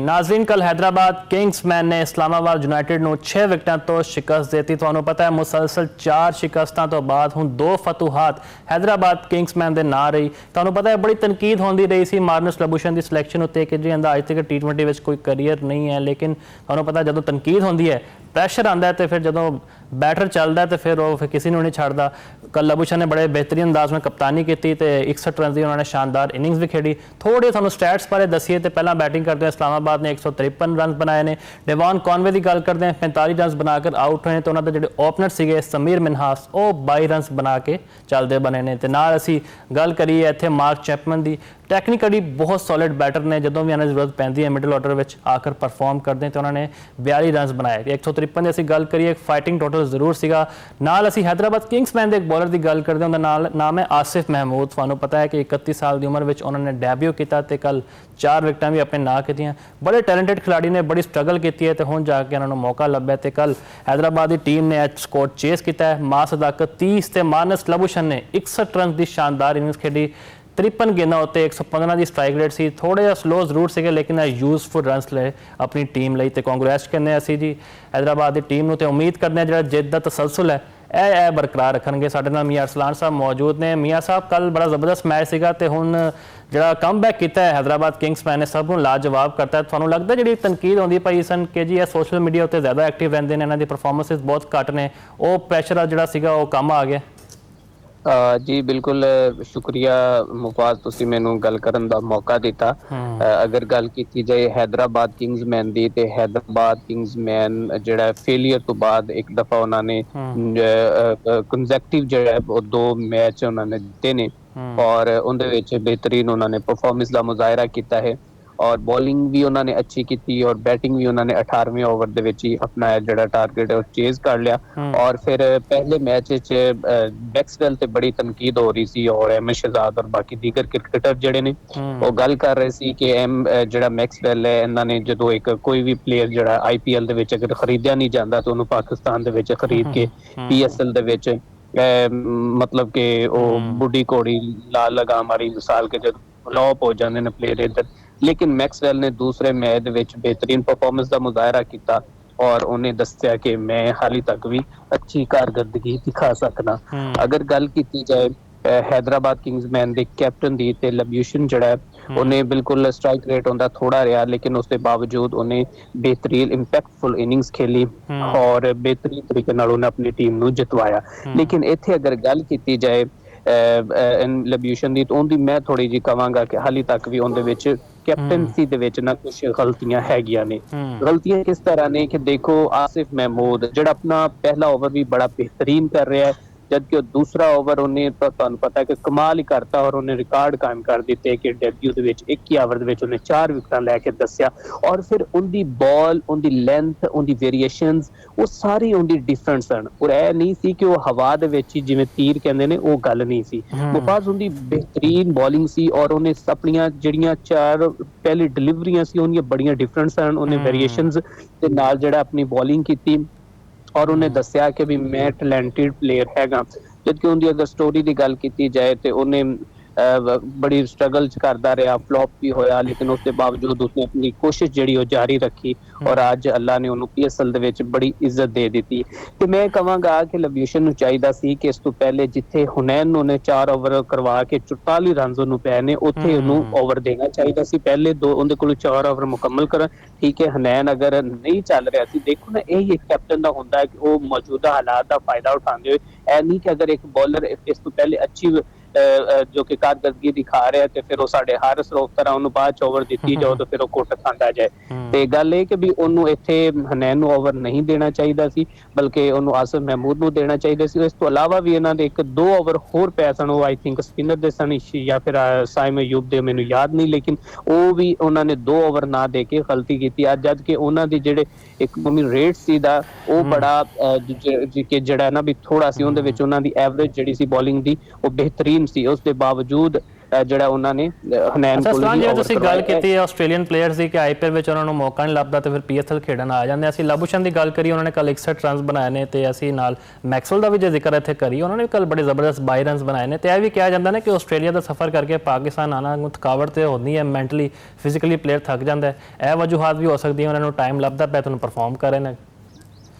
नाज़रीन, कल हैदराबाद किंग्समैन ने इस्लामाबाद यूनाइटेड ਨੂੰ 6 ਵਿਕਟਾਂ ਤੋਂ शिकस्त देती। ਤੁਹਾਨੂੰ पता है मुसलसल 4 शिकस्तां तो बाद ਹੁਣ 2 फतूहात हैदराबाद किंग्समैन ਦੇ ਨਾਂ ਰਹੀ। ਤੁਹਾਨੂੰ पता है बड़ी तनकीद ਹੁੰਦੀ ਰਹੀ ਸੀ मार्नस लबूशन ਦੀ सिलेक्शन ਉੱਤੇ कि जी ਅੱਜ तक T20 ਵਿੱਚ कोई करियर नहीं है, लेकिन ਤੁਹਾਨੂੰ पता ਜਦੋਂ तनकीद ਹੁੰਦੀ है ਪ੍ਰੈਸ਼ਰ ਆਉਂਦਾ तो फिर जो बैटर चलता है तो फिर वो किसी ने नहीं छाड़ता। कल लबूशन ने बड़े बेहतरीन अंदाज में कप्तानी की ते 61 रन की उन्होंने शानदार इनिंग्स भी खेड़ी। थोड़े थोड़ा स्टैट्स बारे दसीए तो पहला बैटिंग करते हैं इस्लामाबाद ने 153 रन बनाए ने। डेवान कॉनवे की गल करते हैं 45 रन बनाकर आउट हुए, तो उन्होंने जो ओपनर से समीर मिनहास वो 22 रन बना के चलते बने ने। तो नाल असी गल करिए इत्थे मार्क चैपमन की, टैक्नीकली बहुत सॉलिड बैटर ने, जो भी इन्हें जरूरत पैंती है मिडल ऑर्डर में आकर परफॉर्म करते हैं, तो उन्होंने 42 रन बनाए। 153 की असी गल करिए फाइटिंग टोटल जरूर सीगा। नाल असी हैदराबाद किंग्समैन के एक बॉलर की गल करते हैं, उनका नाम है आसिफ महमूद। तुहानू पता है कि 31 साल की उम्र में उन्होंने डेब्यू किया तो कल 4 विकटां भी अपने नाँ कीतियां। बड़े टैलेंटेड खिलाड़ी ने, बड़ी स्ट्रगल की है, तो हुण जाके उन्होंने मौका लभ्या। तो कल हैदराबाद की टीम ने स्कोर चेस किया है। मां सदाकत 30 ते मार्नस लबूशन ने 61 रन की शानदार इनिंग्स खेडी। 53 गेंदा उत्ते 115 की स्ट्राइक रेट सी, थोड़े जिहा स्लो जरूर से, लेकिन यूजफुल रनस ले अपनी टीम लई। ते कांग्रेस कहने असी जी हैदराबाद की टीम नूं, ते उम्मीद करते हैं जो जिद का तसलसल है यह बरकरार रखेंगे। साडे नाल मियां अरसलान साहब मौजूद ने। मियां साहब, कल बड़ा जबरदस्त मैच सीगा ते हुण जिहड़ा कमबैक किया है हैदराबाद किंग्समैन ने सब नूं लाजवाब करता है। तुहानूं लगदा है जिहड़ी तनकीद आउंदी पई सन कि जी सोशल मीडिया उत्ते ज़्यादा एक्टिव रहिंदे ने, इन्हां दी परफॉर्मेंसिस बहुत घट ने, वो प्रेशर जिहड़ा सीगा वो कम आ गया? जी बिल्कुल, शुक्रिया मुफाज, तुसी मैनू गल करन दा मौका दिता। अगर गल की जाए हैदराबाद किंग्समैन दी, ते हैदराबाद किंग्समैन जिहड़ा फेलियर तो बाद एक दफा उन्होंने कंसेक्टिव जिहड़ा 2 मैच उन्होंने जीते ने, और उनदे विच बेहतरीन उन्होंने परफॉर्मेंस का मुजाहरा किया है, और बॉलिंग भी उन्होंने अच्छी की और बैटिंग भी उन्होंने 18वें ओवर दे विच ही अपना जिहड़ा टारगेट है चेज कर लिया। और फिर पहले मैच मैक्सवेल ते बड़ी तनकीद हो रही सी, और अहमद शहजाद और बाकी दीगर क्रिकेटर जिहड़े ने वो गल कर रहे सी कि जिहड़ा मैक्सवेल है, इन्होंने जो एक कोई भी प्लेयर जिहड़ा IPL दे विच अगर खरीदया नहीं जाता तो उन्होंने पाकिस्तान दे विच खरीद के PSL दे विच मतलब कि वो बुढ़ी घोड़ी लाल लगाम वाली मिसाल के जब फ्लॉप हो जाते हैं प्लेयर इधर। लेकिन मैक्सवेल ने दूसरे मैच विच बेहतरीन परफॉर्मेंस का मुजाहरा किया, और उन्हें दस्या कि मैं हाली तक भी अच्छी कारकर्दगी दिखा सकना। अगर गल की जाए हैदराबाद किंग्समैन के कैप्टन दी, ते लबूशन जिहड़ा है उन्हें बिल्कुल स्ट्राइक रेट उनका थोड़ा रहा, लेकिन उसके बावजूद उन्हें बेहतरीन इंपैक्टफुल इनिंग्स खेली और बेहतरीन तरीके नाल उन्हें अपनी टीम नूं जितवाया। लेकिन इत्थे अगर गल की जाए लबूशन दी, तो उनकी मैं थोड़ी जी कहांगा कि हाली तक भी उनदे विच कैप्टनसी दे विच ना कुछ गलतियां हैगियां ने। गलतियां किस तरह ने कि देखो, आसिफ महमूद जिहड़ा अपना पहला ओवर भी बड़ा बेहतरीन कर रहा है, जबकि दूसरा ओवर उन्हें तो तुहानूं पता है कि कमाल ही करता, और उन्हें रिकॉर्ड कायम कर दिते कि डेब्यू दे विच 21 ओवर दे विच उन्हें 4 विकटां लैके दस्या। और फिर उनकी बॉल, उनकी लेंथ, उनकी वेरिएशनस वो सारी उनकी डिफरेंट सन, और यह नहीं सी कि वो हवा दे विच ही जिवें तीर कहंदे ने वो गल नहीं सी। मुफाज उनकी बेहतरीन बॉलिंग सी, और उन्हें अपनियां जिहड़ियां 4 पहली डिलीवरियां सी उनकी बड़ियां डिफरेंट सन, उन्हें वेरिएशनस दे नाल जिहड़ा अपनी बॉलिंग की, और उन्हें दस्या कि भी मैं टैलेंटेड प्लेयर हैगा। जबकि उनकी अगर स्टोरी की गल की जाए तो उन्हें बड़ी स्ट्रगल करता रहा, फ्लॉप भी होया, लेकिन उसके बावजूद उसने अपनी कोशिश जिहड़ी जारी रखी, और आज अल्लाह ने उन्होंने PSL दे विच बड़ी इज्जत दे दी। तो मैं कहांगा कि लबूशन नूं चाहिदा सी कि इस तो पहले जिथे हुनैन नूं ने 4 ओवर करवा के 44 रन उन्होंने पै ने, उत्थे उन्होंने ओवर देना चाहिदा सी। पहले 2 उनके कोल 4 ओवर मुकम्मल कर, ठीक है। हुनैन अगर नहीं चल रहा सी, देखो ना यही एक कैप्टन का होंदा है कि वो मौजूदा हालात का फायदा उठाते हुए, ऐ नहीं कि अगर एक बॉलर इस तो पहले अच्छी जो कि कारकर्दगी दिखा रहा है, तो फिर वो साडे हारिस रऊफ तरह उन्होंने बाद ओवर दी जाओ तो फिर वो कुट खांदा जाए। तो गल ये कि भी उन्होंने इत्थे हुनैन नूं ओवर नहीं देना चाहिए सी, बल्कि उन्होंने आसिफ महमूद नूं देना चाहिए सी। इस तो अलावा भी इन्हां दे 1-2 ओवर होर पै सन, वो आई थिंक स्पिनर दे सन या फिर साइम अयूब दे, मैनूं याद नहीं, लेकिन वो भी उन्होंने 2 ओवर ना दे के गलती की। जद कि उन्हां दी जिहड़े इकोनॉमी रेट सी दा वो बड़ा जिहड़ा ना भी थोड़ा सी उहदे विच उन्हां दी एवरेज जिहड़ी सी बॉलिंग दी वो बेहतरीन सी, उसके बावजूद ਜਿਹੜਾ ਉਹਨਾਂ ਨੇ ਹਨੈਨ ਅੱਛਾ ਕੋਲ ਸਤਨਾਮ, ਵੀ ਜਿਵੇਂ ਓਵਰ ਤੁਸੀਂ ਗੱਲ ਕੀਤੀ ਹੈ ਆਸਟ੍ਰੇਲੀਅਨ ਪਲੇਅਰਸ ਦੀ ਕਿ IPL ਵਿੱਚ ਉਹਨਾਂ ਨੂੰ ਮੌਕਾ ਨਹੀਂ ਲੱਭਦਾ ਤੇ ਫਿਰ PSL ਖੇਡਣ ਆ ਜਾਂਦੇ। ਅਸੀਂ ਲਬੂਸ਼ਣ ਦੀ ਗੱਲ ਕਰੀ, ਉਹਨਾਂ ਨੇ ਕੱਲ 61 ਰਨਸ ਬਣਾਏ ਨੇ ਤੇ ਅਸੀਂ ਨਾਲ ਮੈਕਸਵੈਲ ਦਾ ਵੀ ਜੇ ਜ਼ਿਕਰ ਇੱਥੇ ਕਰੀ, ਉਹਨਾਂ ਨੇ ਵੀ ਕੱਲ ਬੜੇ ਜ਼ਬਰਦਸਤ 22 ਰਨਸ ਬਣਾਏ ਨੇ। ਤੇ ਇਹ ਵੀ ਕਿਹਾ ਜਾਂਦਾ ਨੇ ਕਿ ਆਸਟ੍ਰੇਲੀਆ ਦਾ ਸਫ਼ਰ ਕਰਕੇ ਪਾਕਿਸਤਾਨ ਆਉਣਾ ਥਕਾਵਟ ਤੇ ਹੁੰਦੀ ਹੈ, ਮੈਂਟਲੀ ਫਿਜ਼ੀਕਲੀ ਪਲੇਅਰ ਥੱਕ ਜਾਂਦਾ ਹੈ। ਇਹ ਵਜੂਹਾਤ ਵੀ ਹੋ ਸਕਦੀ ਹੈ, ਉਹਨਾਂ ਨੂੰ ਟਾਈਮ ਲੱਭਦਾ ਪਿਆ ਤੁਹਾਨੂੰ ਪਰਫਾਰਮ ਕਰੇ ਨੇ।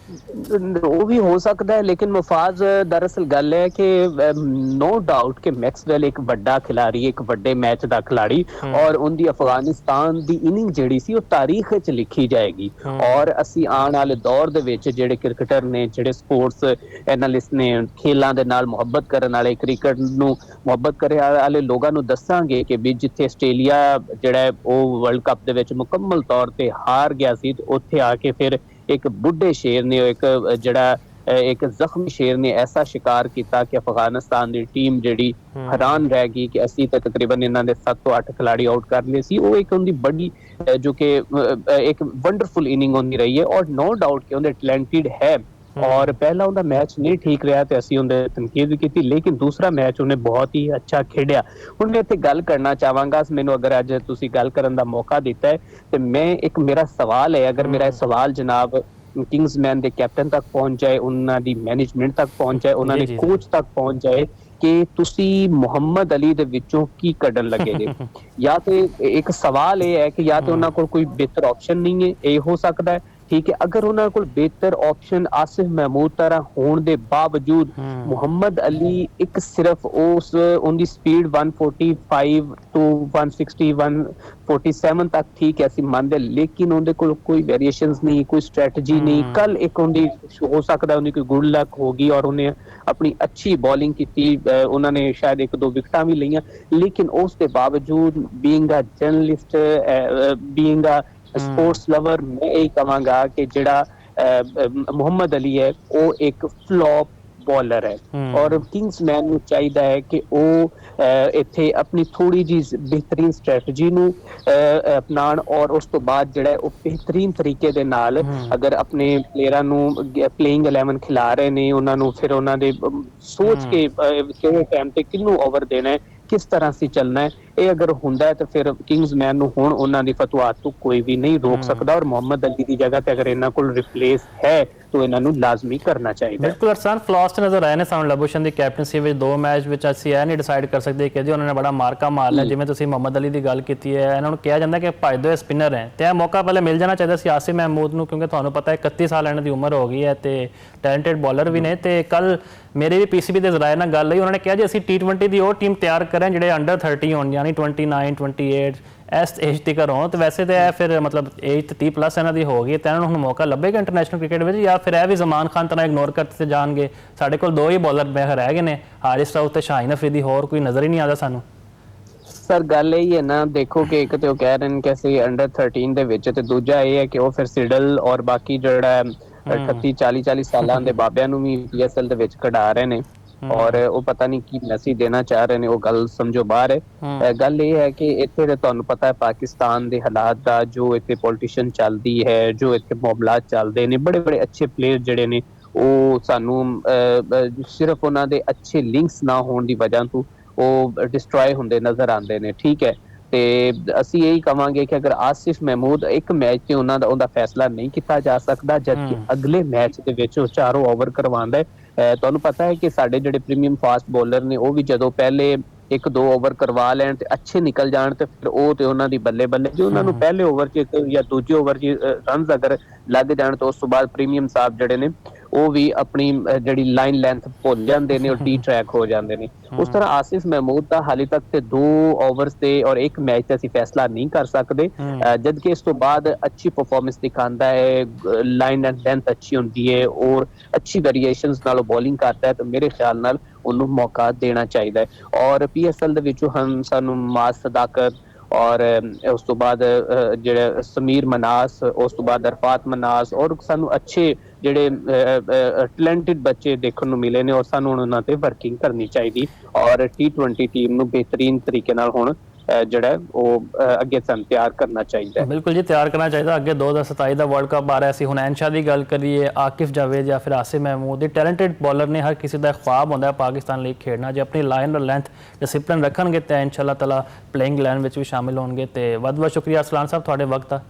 ਉਹ ਵੀ ਹੋ ਸਕਦਾ ਹੈ, ਲੇਕਿਨ ਮੁਫਾਜ਼ ਦਰਅਸਲ ਗੱਲ ਹੈ ਕਿ ਨੋ ਡਾਊਟ ਕਿ ਮੈਕਸਵੈਲ ਇੱਕ ਵੱਡਾ ਖਿਲਾੜੀ, ਇੱਕ ਵੱਡੇ ਮੈਚ ਦਾ ਖਿਲਾੜੀ, ਔਰ ਉਹਦੀ ਅਫਗਾਨਿਸਤਾਨ ਦੀ ਇਨਿੰਗ ਜਿਹੜੀ ਸੀ ਉਹ ਤਾਰੀਖ ਵਿੱਚ ਲਿਖੀ ਜਾਏਗੀ। ਔਰ ਅਸੀਂ ਆਉਣ ਵਾਲੇ ਦੌਰ ਦੇ ਵਿੱਚ ਜਿਹੜੇ ਕ੍ਰਿਕਟਰ ਨੇ, ਜਿਹੜੇ ਸਪੋਰਟਸ ਐਨਾਲਿਸਟ ਨੇ, ਖੇਲਾਂ ਦੇ ਨਾਲ ਮੁਹੱਬਤ ਕਰਨ ਵਾਲੇ, ਕ੍ਰਿਕਟ ਨੂੰ ਮੁਹੱਬਤ ਕਰਨ ਵਾਲੇ ਲੋਕਾਂ ਨੂੰ ਦੱਸਾਂਗੇ ਕਿ ਵੀ ਜਿੱਥੇ ਆਸਟ੍ਰੇਲੀਆ ਜਿਹੜਾ ਉਹ ਵਰਲਡ ਕੱਪ ਦੇ ਵਿੱਚ ਮੁਕੰਮਲ ਤੌਰ ਤੇ ਹਾਰ ਗਿਆ ਸੀ, ਤੇ ਉੱਥੇ ਆ ਕੇ ਫਿਰ ਇੱਕ ਬੁੱਢੇ ਸ਼ੇਰ ਨੇ, ਇੱਕ ਜ਼ਖਮੀ ਸ਼ੇਰ ਨੇ ਐਸਾ ਸ਼ਿਕਾਰ ਕੀਤਾ ਕਿ ਅਫਗਾਨਿਸਤਾਨ ਦੀ ਟੀਮ ਜਿਹੜੀ ਹੈਰਾਨ ਰਹਿ ਗਈ ਕਿ ਅਸੀਂ ਤਾਂ ਤਕਰੀਬਨ ਇਹਨਾਂ ਦੇ 7 ਤੋਂ 8 ਖਿਲਾੜੀ ਆਊਟ ਕਰ ਲਏ ਸੀ। ਉਹ ਇੱਕ ਉਹਦੀ ਬੜੀ ਜੋ ਕਿ ਇੱਕ ਵੰਡਰਫੁਲ ਇਨਿੰਗ ਹੁੰਦੀ ਰਹੀ ਹੈ, ਔਰ ਨੋ ਡਾਊਟ ਕਿ ਉਹਦੇ ਟੈਲੈਂਟਡ ਹੈ। ਔਰ ਪਹਿਲਾ ਉਹਦਾ ਮੈਚ ਨਹੀਂ ਠੀਕ ਰਿਹਾ ਤੇ ਅਸੀਂ ਉਹਦੇ ਤਨਕੀਦ ਵੀ ਕੀਤੀ, ਲੇਕਿਨ ਦੂਸਰਾ ਮੈਚ ਉਹਨੇ ਬਹੁਤ ਹੀ ਅੱਛਾ ਖੇਡਿਆ। ਹੁਣ ਮੈਂ ਇੱਥੇ ਗੱਲ ਕਰਨਾ ਚਾਹਾਂਗਾ, ਮੈਨੂੰ ਅਗਰ ਅੱਜ ਤੁਸੀਂ ਗੱਲ ਕਰਨ ਦਾ ਮੌਕਾ ਦਿੱਤਾ ਹੈ ਤੇ ਮੇਰਾ ਸਵਾਲ ਹੈ, ਅਗਰ ਮੇਰਾ ਇਹ ਸਵਾਲ ਜਨਾਬ ਕਿੰਗਸਮੈਨ ਦੇ ਕੈਪਟਨ ਤੱਕ ਪਹੁੰਚ ਜਾਏ, ਉਹਨਾਂ ਦੀ ਮੈਨੇਜਮੈਂਟ ਤੱਕ ਪਹੁੰਚ ਜਾਏ, ਉਹਨਾਂ ਦੇ ਕੋਚ ਤੱਕ ਪਹੁੰਚ ਜਾਏ ਕਿ ਤੁਸੀਂ ਮੁਹੰਮਦ ਅਲੀ ਦੇ ਵਿੱਚੋਂ ਕੀ ਕੱਢਣ ਲੱਗੇ ਜੇ। ਜਾਂ ਤੇ ਇੱਕ ਸਵਾਲ ਇਹ ਹੈ ਕਿ ਜਾਂ ਤੇ ਉਹਨਾਂ ਕੋਲ ਕੋਈ ਬਿਹਤਰ ਆਪਸ਼ਨ ਨਹੀਂ ਹੈ, ਇਹ ਹੋ ਸਕਦਾ ਹੈ, ਠੀਕ ਹੈ। ਅਗਰ ਉਹਨਾਂ ਕੋਲ ਬਿਹਤਰ ਆਪਸ਼ਨ ਆਸਿਫ ਮਹਿਮੂਦ ਤਰ੍ਹਾਂ ਹੋਣ ਦੇ ਬਾਵਜੂਦ ਮੁਹੰਮਦ ਅਲੀ ਇੱਕ ਸਿਰਫ ਉਹਦੀ ਸਪੀਡ 145 to 160 147 ਤੱਕ ਠੀਕ ਹੈ ਅਸੀਂ ਮੰਨਦੇ, ਲੇਕਿਨ ਉਹਦੇ ਕੋਲ ਕੋਈ ਵੇਰੀਏਸ਼ਨਸ ਨਹੀਂ, ਕੋਈ ਸਟ੍ਰੈਟਜੀ ਨਹੀਂ। ਕੱਲ ਇੱਕ ਉਹਦੀ ਹੋ ਸਕਦਾ ਉਹਦੀ ਕੋਈ ਗੁੱਡ ਲੱਕ ਹੋ ਗਈ ਔਰ ਉਹਨੇ ਆਪਣੀ ਅੱਛੀ ਬੋਲਿੰਗ ਕੀਤੀ, ਉਹਨਾਂ ਨੇ ਸ਼ਾਇਦ 1-2 ਵਿਕਟਾਂ ਵੀ ਲਈਆਂ, ਲੇਕਿਨ ਉਸ ਦੇ ਬਾਵਜੂਦ being a journalist, being a sports lover, ਮੈਂ ਇਹ ਕਹਾਂਗਾ ਕਿ ਜਿਹੜਾ ਮੁਹੰਮਦ ਅਲੀ ਹੈ ਉਹ ਇੱਕ ਫਲॉप ਬੋਲਰ ਹੈ। ਔਰ ਕਿੰਗਸਮੈਨ ਨੂੰ ਚਾਹੀਦਾ ਹੈ ਕਿ ਉਹ ਇੱਥੇ ਆਪਣੀ ਥੋੜੀ ਜਿਹੀ ਬਿਹਤਰੀਨ ਸਟ੍ਰੈਟਜੀ ਨੂੰ ਅਪਣਾਉਣ ਔਰ ਉਸ ਤੋਂ ਬਾਅਦ ਜਿਹੜਾ ਉਹ ਬਿਹਤਰੀਨ ਤਰੀਕੇ ਦੇ ਨਾਲ ਅਗਰ ਆਪਣੇ ਪਲੇਅਰਾਂ ਨੂੰ ਪਲੇਇੰਗ 11 ਖਿਲਾ ਰਹੇ ਨੇ, ਉਹਨਾਂ ਨੂੰ ਫਿਰ ਉਹਨਾਂ ਦੇ ਸੋਚ ਕੇ ਕਿਹੜੇ ਟਾਈਮ ਤੇ ਕਿਹਨੂੰ ਓਵਰ ਦੇਣਾ ਹੈ, ਕਿਸ ਤਰ੍ਹਾਂ ਸੀ ਚੱਲਣਾ ਹੈ, ਇਹ ਅਗਰ ਹੁੰਦਾ ਹੈ ਤਾਂ ਫਿਰ ਕਿੰਗਸਮੈਨ ਨੂੰ ਹੁਣ ਉਹਨਾਂ ਦੀ ਫਤਵਾਤ ਤੋਂ ਕੋਈ ਵੀ ਨਹੀਂ ਰੋਕ ਸਕਦਾ। ਔਰ ਮੁਹੰਮਦ ਅਲੀ ਦੀ ਜਗ੍ਹਾ ਤੇ ਅਗਰ ਇਹਨਾਂ ਕੋਲ ਰਿਪਲੇਸ ਹੈ ਤਾਂ ਇਹਨਾਂ ਨੂੰ ਲਾਜ਼ਮੀ ਕਰਨਾ ਚਾਹੀਦਾ। ਬਿਲਕੁਲ ਅਰਸਾਨ, ਫਲॉस ਨਜ਼ਰ ਆਏ ਨੇ ਸਾਨੂੰ ਲਬੂਸ਼ਨ ਦੀ ਕੈਪਟਨਸੀ ਵਿੱਚ 2 ਮੈਚ ਵਿੱਚ। ਅਸੀਂ ਇਹ ਨਹੀਂ ਡਿਸਾਈਡ ਕਰ ਸਕਦੇ ਕਿ ਜੀ ਉਹਨਾਂ ਨੇ ਬੜਾ ਮਾਰਕਾ ਮਾਰ ਲਿਆ। ਜਿਵੇਂ ਤੁਸੀਂ ਮੁਹੰਮਦ ਅਲੀ ਦੀ ਗੱਲ ਕੀਤੀ ਹੈ, ਇਹਨਾਂ ਨੂੰ ਕਿਹਾ ਜਾਂਦਾ ਕਿ ਭੱਜਦੇ ਹੋਏ ਸਪਿਨਰ ਹੈ ਤੇ ਇਹ ਮੌਕਾ ਪਹਿਲੇ ਮਿਲ ਜਾਣਾ ਚਾਹੀਦਾ ਸੀ ਆਸਿਫ ਮਹਿਮੂਦ ਨੂੰ, ਕਿਉਂਕਿ ਤੁਹਾਨੂੰ ਪਤਾ ਹੈ 31 ਸਾਲ ਇਹਨਾਂ ਦੀ ਉਮਰ ਹੋ ਗਈ ਹੈ ਤੇ ਟੈਲੈਂਟਡ ਬੋਲਰ ਵੀ ਨੇ। ਤੇ ਕੱਲ ਮੇਰੇ ਵੀ PCB ਦੇ ਜ਼ਰਾਏ ਨਾਲ ਗੱਲ ਹੋਈ, ਉਹਨਾਂ ਨੇ ਕਿਹਾ ਜੀ ਅਸੀਂ T20 ਦੀ ਉਹ ਟੀਮ ਤਿਆਰ ਕਰਾਂ ਜਿਹੜੇ ਅੰਡਰ 30 ਹੋਣ, ਯਾਨੀ 29 28 ਇਸ ਏਜ ਤੱਕ ਹੋਣ। ਤੇ ਵੈਸੇ ਤਾਂ ਇਹ ਫਿਰ ਮਤਲਬ ਏਜ 30+ ਇਹਨਾਂ ਦੀ ਹੋ ਗਈ ਤੇ ਇਹਨਾਂ ਨੂੰ ਹੁਣ ਮੌਕਾ ਲੱਭੇਗਾ ਇੰਟਰਨੈਸ਼ਨਲ ਕ੍ਰਿਕਟ ਵਿੱਚ, ਜਾਂ ਫਿਰ ਇਹ ਵੀ ਜ਼ਮਾਨ ਖਾਨ ਤਰ੍ਹਾਂ ਇਗਨੋਰ ਕਰਤੇ ਜਾਣਗੇ। ਸਾਡੇ ਕੋਲ 2 ਹੀ ਬੋਲਰ ਰਹਿ ਗਏ ਨੇ, ਹਾਰਿਸ ਰਾਊਫ ਤੇ ਸ਼ਾਹੀਨ ਅਫਰੀਦੀ, ਹੋਰ ਕੋਈ ਨਜ਼ਰ ਹੀ ਨਹੀਂ ਆਦਾ ਸਾਨੂੰ। ਸਰ ਗੱਲ ਇਹ ਹੈ ਨਾ, ਦੇਖੋ ਕਿ ਇੱਕ ਤੇ ਉਹ ਕਹਿ ਰਹੇ ਨੇ ਕਿ ਅਸੀਂ ਅੰਡਰ 13 ਦੇ ਵਿੱਚ, ਤੇ ਦੂਜਾ ਇਹ ਹੈ ਕਿ ਉਹ ਫਿਰ ਸਿਡਲ ਔਰ ਬਾਕੀ ਜਿਹੜਾ 38 40 ਸਾਲਾਂ ਦੇ ਬਾਬਿਆਂ ਨੂੰ ਵੀ PSL ਦੇ ਵਿੱਚ ਕਢਾ ਰਹੇ ਨੇ ਔਰ ਉਹ ਪਤਾ ਨਹੀਂ ਕੀ ਮੈਸੇਜ ਦੇਣਾ ਚਾਹ ਰਹੇ ਨੇ, ਉਹ ਗੱਲ ਸਮਝੋ ਬਾਹਰ ਹੈ। ਗੱਲ ਇਹ ਹੈ ਕਿ ਇੱਥੇ ਤੇ ਤੁਹਾਨੂੰ ਪਤਾ ਹੈ ਪਾਕਿਸਤਾਨ ਦੇ ਹਾਲਾਤ ਦਾ, ਜੋ ਇੱਥੇ ਪੋਲੀਟੀਸ਼ੀਅਨ ਚੱਲਦੀ ਹੈ, ਜੋ ਇੱਥੇ ਮਾਮਲਾਤ ਚੱਲਦੇ ਨੇ, ਬੜੇ ਬੜੇ ਅੱਛੇ ਪਲੇਅਰ ਜਿਹੜੇ ਨੇ ਉਹ ਸਾਨੂੰ ਸਿਰਫ ਉਹਨਾਂ ਦੇ ਅੱਛੇ ਲਿੰਕਸ ਨਾ ਹੋਣ ਦੀ ਵਜ੍ਹਾ ਤੋਂ ਉਹ ਡਿਸਟਰੋਏ ਹੁੰਦੇ ਨਜ਼ਰ ਆਉਂਦੇ ਨੇ, ਠੀਕ ਹੈ। ਤੇ ਅਸੀਂ ਇਹੀ ਕਵਾਂਗੇ ਕਿ ਅਗਰ ਆਸਿਫ ਮਹਿਮੂਦ ਇੱਕ ਮੈਚ ਤੇ ਉਹਦਾ ਫੈਸਲਾ ਨਹੀਂ ਕੀਤਾ ਜਾ ਸਕਦਾ, ਜਦਕਿ ਅਗਲੇ ਮੈਚ ਦੇ ਵਿੱਚ ਉਹ 4 ਓਵਰ ਕਰਵਾਉਂਦਾ ਹੈ। ਤੁਹਾਨੂੰ ਪਤਾ ਹੈ ਕਿ ਸਾਡੇ ਜਿਹੜੇ ਪ੍ਰੀਮੀਅਮ ਫਾਸਟ ਬੋਲਰ ਨੇ ਉਹ ਵੀ ਜਦੋਂ ਪਹਿਲੇ 1-2 ਓਵਰ ਕਰਵਾ ਲੈਣ ਤੇ ਅੱਛੇ ਨਿਕਲ ਜਾਣ ਤੇ ਫਿਰ ਉਹ ਤੇ ਉਹਨਾਂ ਦੀ ਬੱਲੇ ਬੱਲੇ, ਜੇ ਉਹਨਾਂ ਨੂੰ ਪਹਿਲੇ ਓਵਰ 'ਚ ਜਾਂ ਦੂਜੇ ਓਵਰ 'ਚ ਰਨਸ ਅਗਰ ਲੱਗ ਜਾਣ ਤਾਂ ਉਸ ਤੋਂ ਬਾਅਦ ਪ੍ਰੀਮੀਅਮ ਸਾਹਿਬ ਜਿਹੜੇ ਨੇ ਉਹ ਵੀ ਆਪਣੀ ਜਿਹੜੀ ਲਾਈਨ ਲੈਂਥ ਭੁੱਲ ਜਾਂਦੇ ਨੇ ਔਰ ਟੀ ਟਰੈਕ ਹੋ ਜਾਂਦੇ ਨੇ। ਉਸ ਤਰ੍ਹਾਂ ਆਸਿਫ ਮਹਿਮੂਦ ਦਾ ਹਾਲੇ ਤੱਕ ਤੇ 2 ਓਵਰਸ ਤੇ ਔਰ 1 ਮੈਚ ਤੇ ਅਸੀਂ ਫੈਸਲਾ ਨਹੀਂ ਕਰ ਸਕਦੇ, ਜਦਕਿ ਇਸ ਤੋਂ ਬਾਅਦ ਅੱਛੀ ਪਰਫਾਰਮੈਂਸ ਦਿਖਾਉਂਦਾ ਹੈ, ਲਾਈਨ ਐਂਡ ਲੈਂਥ ਅੱਛੀ ਹੁੰਦੀ ਹੈ ਔਰ ਅੱਛੀ ਵੇਰੀਏਸ਼ਨਸ ਨਾਲ ਬੋਲਿੰਗ ਕਰਦਾ ਹੈ, ਤਾਂ ਮੇਰੇ ਖਿਆਲ ਨਾਲ ਉਹਨੂੰ ਮੌਕਾ ਦੇਣਾ ਚਾਹੀਦਾ ਹੈ। ਔਰ PSL ਦੇ ਵਿੱਚੋਂ ਸਾਨੂੰ ਮਾਸ ਸਦਾਕਤ ਔਰ ਉਸ ਤੋਂ ਬਾਅਦ ਜਿਹੜੇ ਸਮੀਰ ਮਨਾਸ, ਉਸ ਤੋਂ ਬਾਅਦ ਅਰਫਾਤ ਮਨਾਸ, ਔਰ ਸਾਨੂੰ ਅੱਛੇ ਜਿਹੜੇ ਟੈਲੈਂਟਡ ਬੱਚੇ ਦੇਖਣ ਨੂੰ ਮਿਲੇ ਨੇ ਔਰ ਸਾਨੂੰ ਉਹਨਾਂ ਤੇ ਵਰਕਿੰਗ ਕਰਨੀ ਚਾਹੀਦੀ ਔਰ T20 ਟੀਮ ਨੂੰ ਬਿਹਤਰੀਨ ਤਰੀਕੇ ਨਾਲ ਹੁਣ ਜਿਹੜਾ ਹੈ ਉਹ ਅੱਗੇ ਸਾਨੂੰ ਤਿਆਰ ਕਰਨਾ ਚਾਹੀਦਾ ਹੈ। ਬਿਲਕੁਲ ਜੀ, ਤਿਆਰ ਕਰਨਾ ਚਾਹੀਦਾ। ਅੱਗੇ 2027 ਦਾ ਵਰਲਡ ਕੱਪ ਆ ਰਿਹਾ ਸੀ। ਹੁਨੈਨ ਸ਼ਾਹ ਦੀ ਗੱਲ ਕਰੀਏ, ਆਕਿਫ ਜਾਵੇਦ ਜਾਂ ਫਿਰ ਆਸਿਮ ਮਹਿਮੂਦ, ਇਹ ਟੈਲੈਂਟਡ ਬੋਲਰ ਨੇ। ਹਰ ਕਿਸੇ ਦਾ ख्वाब ਹੁੰਦਾ ਹੈ ਪਾਕਿਸਤਾਨ ਲਈ ਖੇਡਣਾ। ਜੇ ਆਪਣੀ ਲਾਈਨ ਔਰ ਲੈਂਥ ਡਿਸਿਪਲਿਨ ਰੱਖਣਗੇ ਤਾਂ ਇਨਸ਼ਾਅੱਲਾ ਤਾਲਾ ਪਲੇਇੰਗ 11 ਵਿੱਚ ਵੀ ਸ਼ਾਮਿਲ ਹੋਣਗੇ। ਤੇ ਬਹੁਤ ਬਹੁਤ ਸ਼ੁਕਰੀਆ ਅਰਸਲਾਨ ਸਾਹਿਬ ਤੁਹਾਡੇ ਵਕਤ ਦਾ।